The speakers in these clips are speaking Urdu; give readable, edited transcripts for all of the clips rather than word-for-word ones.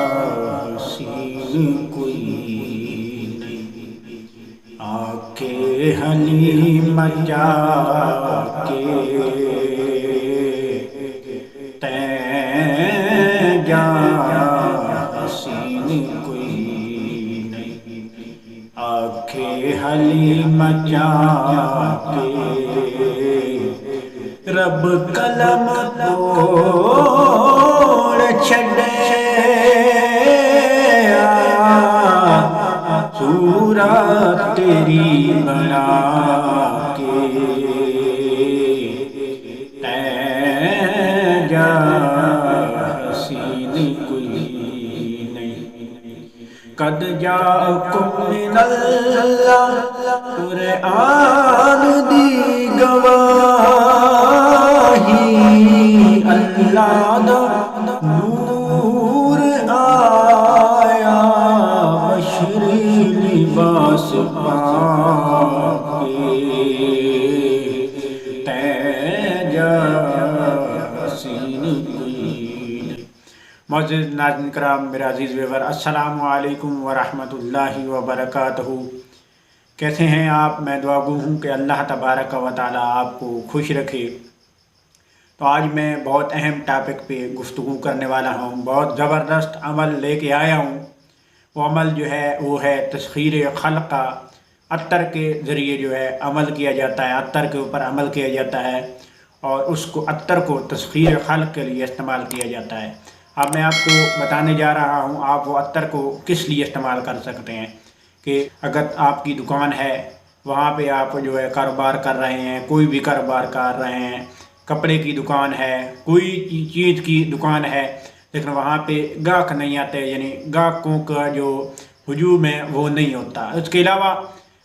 یاسین کوئی نہیں، آکے حلیم جا کے تین یاسین کوئی نہیں، آکے حلیم جا کے رب قلم توڑ چھڑے سورت تیری بنا کے تین یاسین کوئی نہیں، قد جاءکم من اللہ قرآن دی گواہی، اللہ دا نور آیا بشری لباس پاکے تین یاسین کوئی نہیں۔ معزز ناظرین کرام، میرے عزیز ویور، السلام علیکم ورحمۃ اللہ وبرکاتہ۔ کیسے ہیں آپ؟ میں دعا گو ہوں کہ اللہ تبارک و تعالیٰ آپ کو خوش رکھے۔ تو آج میں بہت اہم ٹاپک پہ گفتگو کرنے والا ہوں، بہت زبردست عمل لے کے آیا ہوں۔ وہ عمل جو ہے وہ ہے تسخیر خلق کا۔ عطر کے ذریعے جو ہے عمل کیا جاتا ہے، عطر کے اوپر عمل کیا جاتا ہے اور اس کو عطر کو تسخیر خلق کے لیے استعمال کیا جاتا ہے۔ اب میں آپ کو بتانے جا رہا ہوں آپ وہ عطر کو کس لیے استعمال کر سکتے ہیں۔ کہ اگر آپ کی دکان ہے، وہاں پہ آپ جو ہے کاروبار کر رہے ہیں، کوئی بھی کاروبار کر رہے ہیں، کپڑے کی دکان ہے، کوئی چیز کی دکان ہے، لیکن وہاں پہ گاہک نہیں آتے، یعنی گاہکوں کا جو ہجوم ہے وہ نہیں ہوتا۔ اس کے علاوہ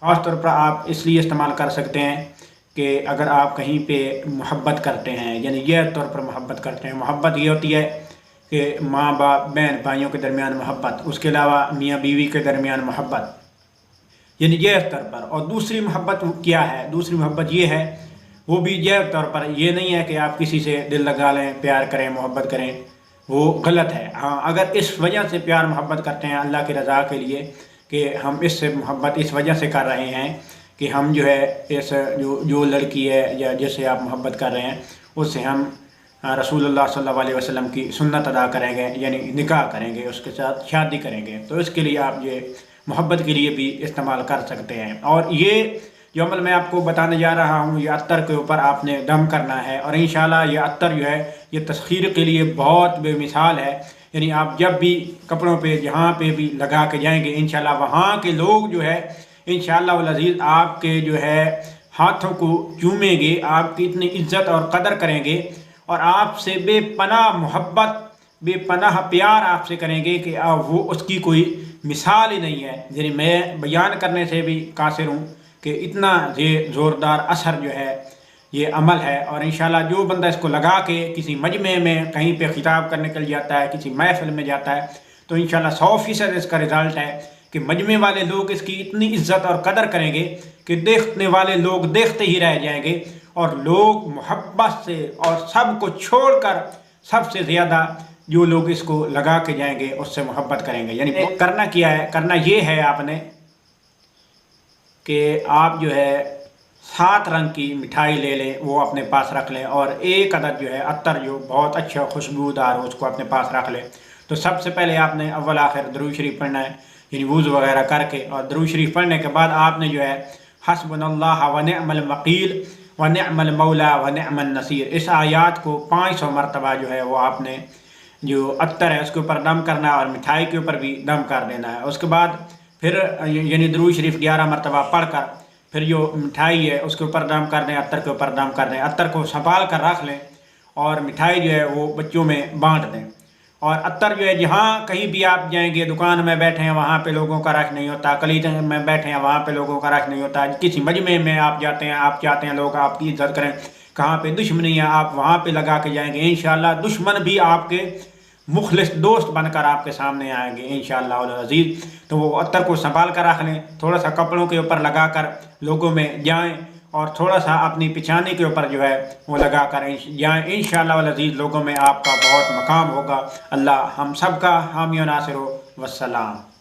خاص طور پر آپ اس لیے استعمال کر سکتے ہیں کہ اگر آپ کہیں پہ محبت کرتے ہیں، یعنی یہ طور پر محبت کرتے ہیں۔ محبت یہ ہوتی ہے کہ ماں باپ، بہن بھائیوں کے درمیان محبت، اس کے علاوہ میاں بیوی کے درمیان محبت، یعنی یہ طور پر۔ اور دوسری محبت کیا ہے؟ دوسری محبت یہ ہے، وہ بھی یہ طور پر، یہ نہیں ہے کہ آپ کسی سے دل لگا لیں، پیار کریں، محبت کریں، وہ غلط ہے۔ ہاں، اگر اس وجہ سے پیار محبت کرتے ہیں اللہ کی رضا کے لیے کہ ہم اس سے محبت اس وجہ سے کر رہے ہیں کہ ہم جو ہے اس جو لڑکی ہے یا جس سے آپ محبت کر رہے ہیں اس سے ہم رسول اللہ صلی اللہ علیہ وسلم کی سنت ادا کریں گے، یعنی نکاح کریں گے، اس کے ساتھ شادی کریں گے، تو اس کے لیے آپ یہ محبت کے لیے بھی استعمال کر سکتے ہیں۔ اور یہ جو عمل میں آپ کو بتانے جا رہا ہوں، یہ عطر کے اوپر آپ نے دم کرنا ہے، اور انشاءاللہ یہ عطر جو ہے یہ تسخیر کے لیے بہت بے مثال ہے۔ یعنی آپ جب بھی کپڑوں پہ جہاں پہ بھی لگا کے جائیں گے، انشاءاللہ وہاں کے لوگ جو ہے انشاءاللہ العزیز آپ کے جو ہے ہاتھوں کو چومیں گے، آپ کی اتنی عزت اور قدر کریں گے، اور آپ سے بے پناہ محبت، بے پناہ پیار آپ سے کریں گے کہ وہ اس کی کوئی مثال ہی نہیں ہے۔ یعنی میں بیان کرنے سے بھی قاصر ہوں کہ اتنا زوردار اثر جو ہے یہ عمل ہے۔ اور انشاءاللہ جو بندہ اس کو لگا کے کسی مجمع میں کہیں پہ خطاب کرنے کے لیے جاتا ہے، کسی محفل میں جاتا ہے، تو انشاءاللہ 100% اس کا رزلٹ ہے کہ مجمع والے لوگ اس کی اتنی عزت اور قدر کریں گے کہ دیکھنے والے لوگ دیکھتے ہی رہ جائیں گے، اور لوگ محبت سے اور سب کو چھوڑ کر سب سے زیادہ جو لوگ اس کو لگا کے جائیں گے اس سے محبت کریں گے۔ یعنی کرنا کیا ہے؟ کرنا یہ ہے آپ نے کہ آپ جو ہے 7 رنگ کی مٹھائی لے لیں، وہ اپنے پاس رکھ لیں، اور ایک عدد جو ہے عطر جو بہت اچھا خوشبودار ہو اس کو اپنے پاس رکھ لیں۔ تو سب سے پہلے آپ نے اول آخر درود شریف پڑھنا ہے، یعنی وضو وغیرہ کر کے، اور درود شریف پڑھنے کے بعد آپ نے جو ہے حسبنا اللہ ونعم الوکیل ونعم المولا ونعم النصیر، اس آیات کو 500 مرتبہ جو ہے وہ آپ نے جو عطر ہے اس کے اوپر دم کرنا ہے، اور مٹھائی کے اوپر بھی دم کر دینا ہے۔ اس کے بعد پھر یعنی درود شریف 11 مرتبہ پڑھ کر پھر جو مٹھائی ہے اس کے اوپر دم کر دیں، عطر کے اوپر دم کر دیں، عطر کو سنبھال کر رکھ لیں، اور مٹھائی جو ہے وہ بچوں میں بانٹ دیں۔ اور عطر جو ہے جہاں کہیں بھی آپ جائیں گے، دکان میں بیٹھے ہیں وہاں پہ لوگوں کا رش نہیں ہوتا، کلیج میں بیٹھے ہیں وہاں پہ لوگوں کا رش نہیں ہوتا، کسی مجمع میں آپ جاتے ہیں، آپ چاہتے ہیں لوگ آپ کی عزت کریں، کہاں پہ دشمنی ہے آپ وہاں پہ لگا کے جائیں گے، انشاءاللہ دشمن بھی آپ کے مخلص دوست بن کر آپ کے سامنے آئیں گے انشاءاللہ العزیز۔ تو وہ عطر کو سنبھال کر رکھ لیں، تھوڑا سا کپڑوں کے اوپر لگا کر لوگوں میں جائیں، اور تھوڑا سا اپنی پچھانے کے اوپر جو ہے وہ لگا کر یہاں انشاءاللہ والعزیز لوگوں میں آپ کا بہت مقام ہوگا۔ اللہ ہم سب کا حامی و ناصر ہو۔ والسلام۔